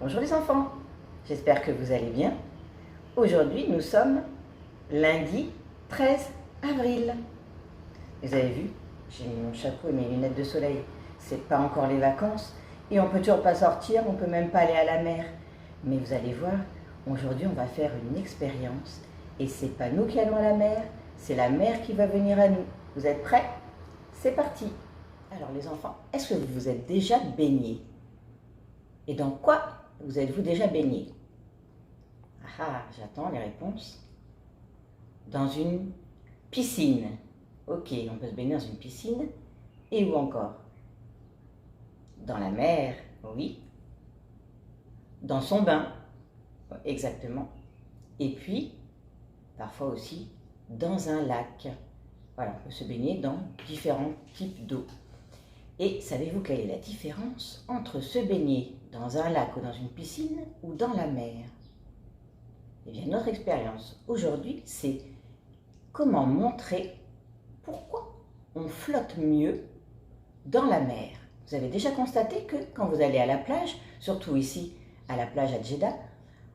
Bonjour les enfants, j'espère que vous allez bien. Aujourd'hui nous sommes lundi 13 avril. Vous avez vu, j'ai mis mon chapeau et mes lunettes de soleil. C'est pas encore les vacances et on peut toujours pas sortir, on peut même pas aller à la mer. Mais vous allez voir, aujourd'hui on va faire une expérience et c'est pas nous qui allons à la mer, c'est la mer qui va venir à nous. Vous êtes prêts? C'est parti. Alors les enfants, est-ce que vous vous êtes déjà baignés? Et dans quoi vous êtes-vous déjà baigné? Ah, j'attends les réponses. Dans une piscine. Ok, on peut se baigner dans une piscine. Et où encore? Dans la mer, oui. Dans son bain, exactement. Et puis, parfois aussi, dans un lac. Voilà, on peut se baigner dans différents types d'eau. Et savez-vous quelle est la différence entre se baigner dans un lac ou dans une piscine ou dans la mer? Eh bien, notre expérience aujourd'hui, c'est comment montrer pourquoi on flotte mieux dans la mer. Vous avez déjà constaté que quand vous allez à la plage, surtout ici à la plage à Djeddah,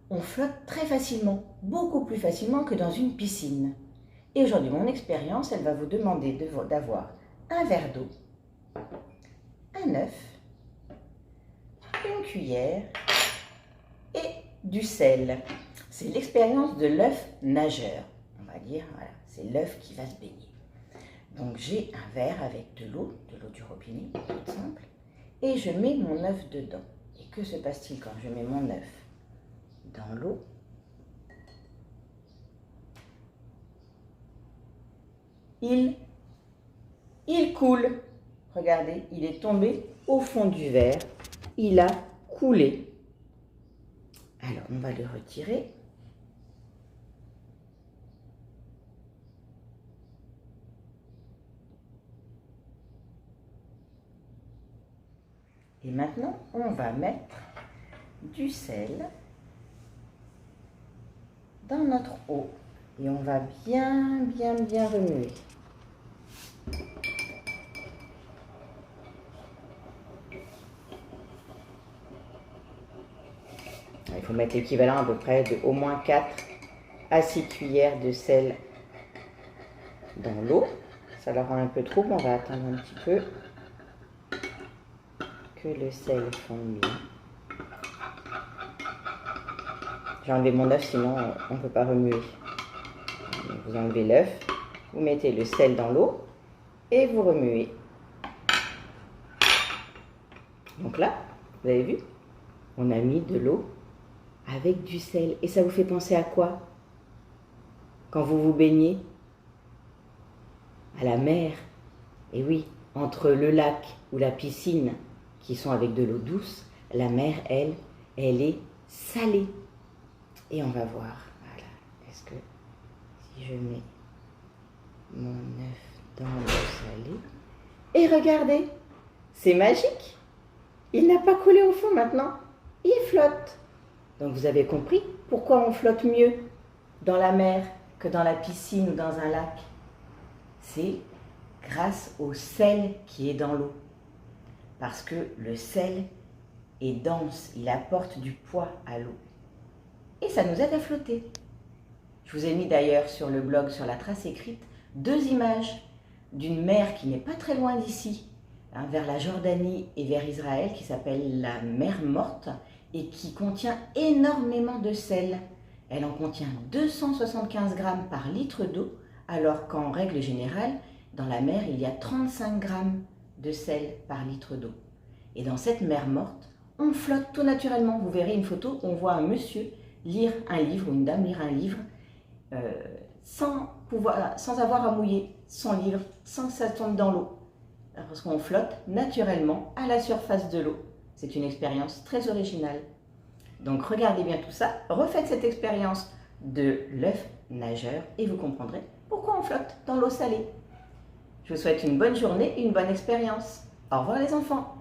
on flotte très facilement, beaucoup plus facilement que dans une piscine. Et aujourd'hui, mon expérience, elle va vous demander d'avoir un verre d'eau, un œuf, une cuillère et du sel. C'est l'expérience de l'œuf nageur. On va dire, voilà, c'est l'œuf qui va se baigner. Donc j'ai un verre avec de l'eau du robinet, toute simple, et je mets mon œuf dedans. Et que se passe-t-il quand je mets mon œuf dans l'eau? Il coule. Regardez, il est tombé au fond du verre. Il a coulé. Alors, on va le retirer. Et maintenant, on va mettre du sel dans notre eau. Et on va bien remuer. Il faut mettre l'équivalent à peu près de au moins 4 à 6 cuillères de sel dans l'eau. Ça leur rend un peu trop, on va attendre un petit peu que le sel fonde bien. J'ai enlevé mon œuf, sinon on ne peut pas remuer. Vous enlevez l'œuf, vous mettez le sel dans l'eau et vous remuez. Donc là, vous avez vu, on a mis de l'eau avec du sel. Et ça vous fait penser à quoi quand vous vous baignez? À la mer. Et oui, entre le lac ou la piscine, qui sont avec de l'eau douce, la mer, elle est salée. Et on va voir, voilà, est-ce que si je mets mon œuf dans l'eau salée, et regardez, c'est magique, il n'a pas coulé au fond maintenant, il flotte. Donc vous avez compris pourquoi on flotte mieux dans la mer que dans la piscine ou dans un lac. C'est grâce au sel qui est dans l'eau. Parce que le sel est dense, il apporte du poids à l'eau. Et ça nous aide à flotter. Je vous ai mis d'ailleurs sur le blog, sur la trace écrite, 2 images d'une mer qui n'est pas très loin d'ici, vers la Jordanie et vers Israël, qui s'appelle la mer Morte et qui contient énormément de sel. Elle en contient 275 grammes par litre d'eau, alors qu'en règle générale, dans la mer, il y a 35 grammes de sel par litre d'eau. Et dans cette mer morte, on flotte tout naturellement. Vous verrez une photo, on voit un monsieur lire un livre, ou une dame lire un livre, sans avoir à mouiller son livre, sans que ça tombe dans l'eau. Parce qu'on flotte naturellement à la surface de l'eau. C'est une expérience très originale. Donc regardez bien tout ça, refaites cette expérience de l'œuf nageur et vous comprendrez pourquoi on flotte dans l'eau salée. Je vous souhaite une bonne journée et une bonne expérience. Au revoir les enfants.